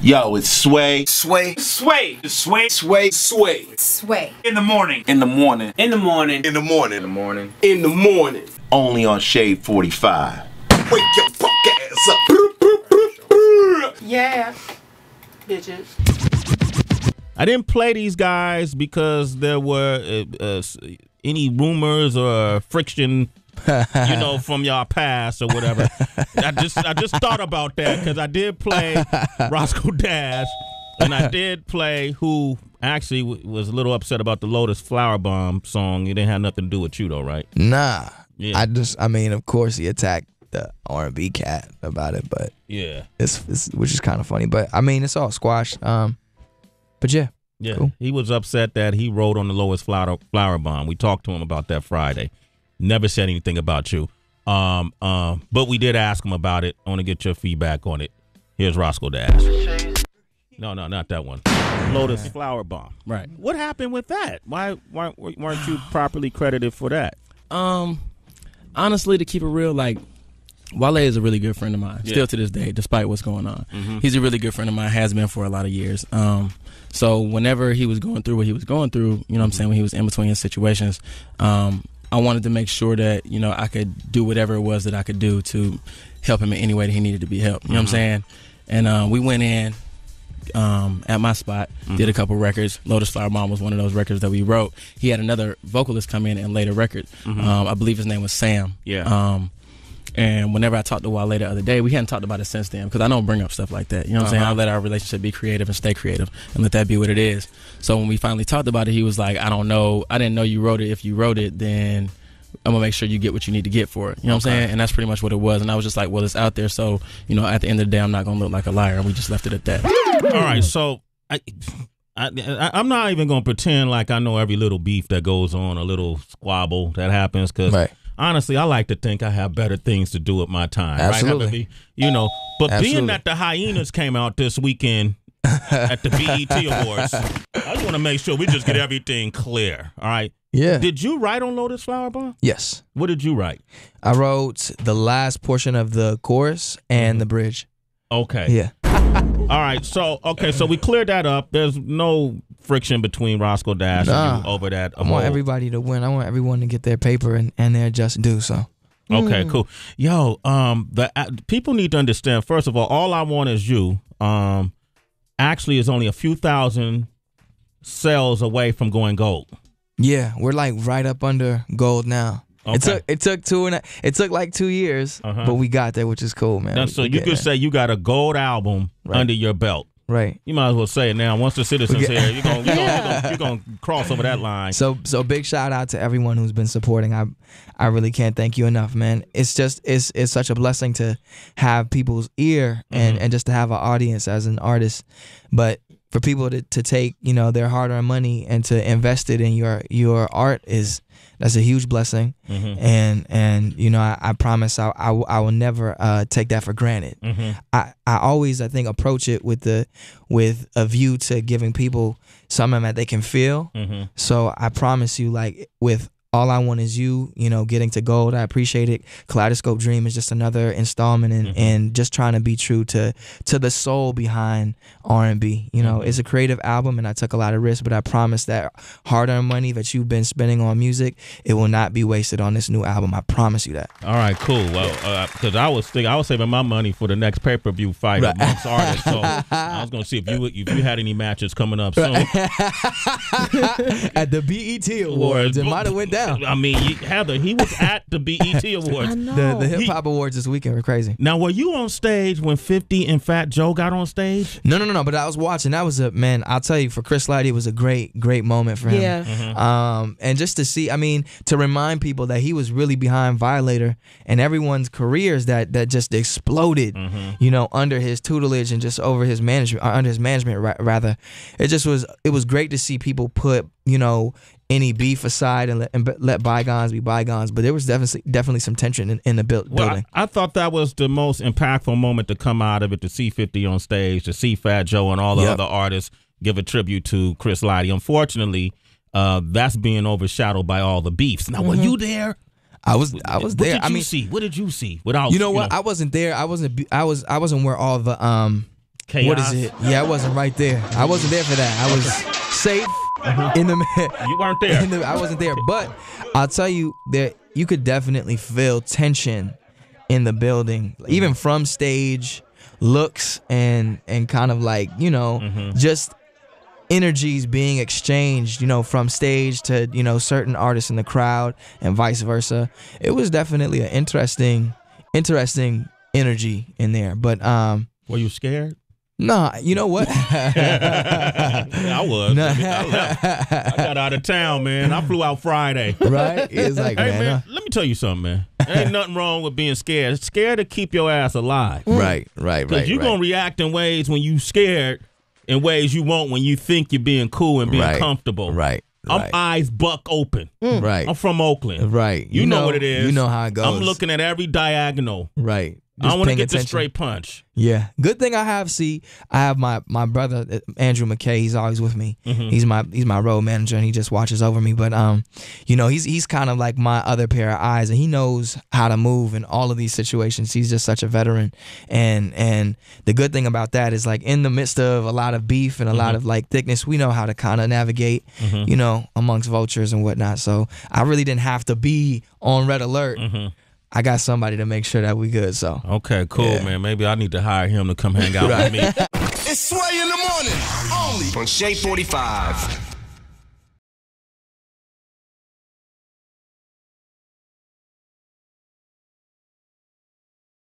Yo, it's Sway. Sway. Sway. Sway. Sway. Sway. Sway. In the morning. In the morning. In the morning. In the morning. In the morning. In the morning. Only on Shade 45. Wake your fuck ass up. Yeah. Bitches. I didn't play these guys because there were any rumors or friction, from y'all past or whatever. I just thought about that because I did play Roscoe Dash, and I did play who actually was a little upset about the Lotus Flower Bomb song. It didn't have nothing to do with you though, right? Nah. Yeah. Of course he attacked the R&B cat about it, but yeah, it's which is kind of funny. But I mean, it's all squashed. But yeah. Yeah, cool. He was upset that he wrote on the Lotus Flower Bomb. We talked to him about that Friday. Never said anything about you. But we did ask him about it. I want to get your feedback on it. Here's Roscoe Dash. No, not that one. Lotus Flower Bomb. Right. What happened with that? Why weren't you properly credited for that? Honestly, to keep it real, like, Wale is a really good friend of mine, still to this day, despite what's going on. Mm-hmm. He's a really good friend of mine, has been for a lot of years. So whenever he was going through what he was going through, you know what I'm saying, when he was in between his situations, I wanted to make sure that, I could do whatever it was that I could do to help him in any way that he needed to be helped. You know what I'm saying? And we went in at my spot, did a couple records. Lotus Flower Bomb was one of those records that we wrote. He had another vocalist come in and later record. I believe his name was Sam. Yeah. And whenever I talked to Wale the other day, we hadn't talked about it since then because I don't bring up stuff like that. You know what I'm saying? I let our relationship be creative and stay creative and let that be what it is. So when we finally talked about it, he was like, I don't know. I didn't know you wrote it. If you wrote it, then I'm going to make sure you get what you need to get for it. You know what I'm saying? And that's pretty much what it was. And I was just like, well, it's out there. So, at the end of the day, I'm not going to look like a liar. And we just left it at that. All right. So I'm not even going to pretend like I know every little beef that goes on, a little squabble that happens because right. Honestly, I like to think I have better things to do with my time. Absolutely. Right? But Absolutely. Being that the Hyenas came out this weekend at the BET Awards, I just want to make sure we just get everything clear. All right. Yeah. Did you write on Lotus Flower Bomb? Yes. What did you write? I wrote the last portion of the chorus and the bridge. Okay. Yeah. All right. So we cleared that up. There's no friction between Roscoe Dash and you over that. I want everybody to win. I want everyone to get their paper and their just due. So. Okay, cool. Yo, the people need to understand. First of all I want is you. Actually, is only a few thousand sales away from going gold. Yeah, we're like right up under gold now. Okay. It took like 2 years, but we got there, which is cool, man. Now, so you could say you got a gold album under your belt. Right. You might as well say it now. Once the citizens here, you're gonna cross over that line. So big shout out to everyone who's been supporting. I really can't thank you enough, man. It's such a blessing to have people's ear and just to have an audience as an artist. But for people to take, their hard-earned money and to invest it in your art that's a huge blessing. And I promise I will never take that for granted. I always, I think, approach it with a view to giving people something that they can feel. So I promise you, like, with All I Want Is You, getting to gold, I appreciate it. Kaleidoscope Dream is just another installment and just trying to be true to the soul behind R&B. It's a creative album and I took a lot of risks, but I promise that hard-earned money that you've been spending on music, it will not be wasted on this new album. I promise you that. All right, cool. Well, because I was saving my money for the next pay-per-view fight amongst artists. So I was going to see if you had any matches coming up soon. At the BET Awards, it might have went down. I mean, Heather, he was at the BET Awards. I know. The Hip Hop Awards this weekend were crazy. Now, were you on stage when 50 and Fat Joe got on stage? No, but I was watching. That was I'll tell you, for Chris Lighty, it was a great moment for him. Yeah. And just to see, to remind people that he was really behind Violator and everyone's careers that just exploded, under his tutelage and just over his management, under his management rather. It was great to see people put, any beef aside and let bygones be bygones, but there was definitely some tension in the building. I thought that was the most impactful moment to come out of it, to see 50 on stage, to see Fat Joe and all the other artists give a tribute to Chris Lighty. Unfortunately, that's being overshadowed by all the beefs. Now, were you there? I was there. What did you see? What did you see? Without I wasn't there. I wasn't where all the Chaos. What is it? Yeah, I wasn't right there. I wasn't there for that. I was safe in the. You weren't there. I wasn't there, but I'll tell you that you could definitely feel tension in the building, even from stage, looks and kind of like, you know, just energies being exchanged, you know, from stage to, you know, certain artists in the crowd and vice versa. It was definitely an interesting energy in there. But were you scared? Nah, you know what? Yeah, I was. Nah. I left. I got out of town, man. I flew out Friday. Right? It's like, Hey, man. man, let me tell you something, man. There ain't nothing wrong with being scared. It's scared to keep your ass alive. Right. Because you're going to react in ways when you scared, in ways you won't when you think you're being cool and being comfortable. Right. I'm eyes buck open. Right. I'm from Oakland. Right. You know what it is. You know how it goes. I'm looking at every diagonal. Right. I want to paying get the attention. straight punch. Yeah. Good thing I have my brother Andrew McKay. He's always with me. He's my road manager and he just watches over me. But you know, he's kind of like my other pair of eyes and he knows how to move in all of these situations. He's just such a veteran. And the good thing about that is like in the midst of a lot of beef and a lot of like thickness, we know how to kind of navigate, you know, amongst vultures and whatnot. So I really didn't have to be on red alert. I got somebody to make sure that we good. So okay, cool, man. Maybe I need to hire him to come hang out with me. It's Sway in the morning, only on Shade 45.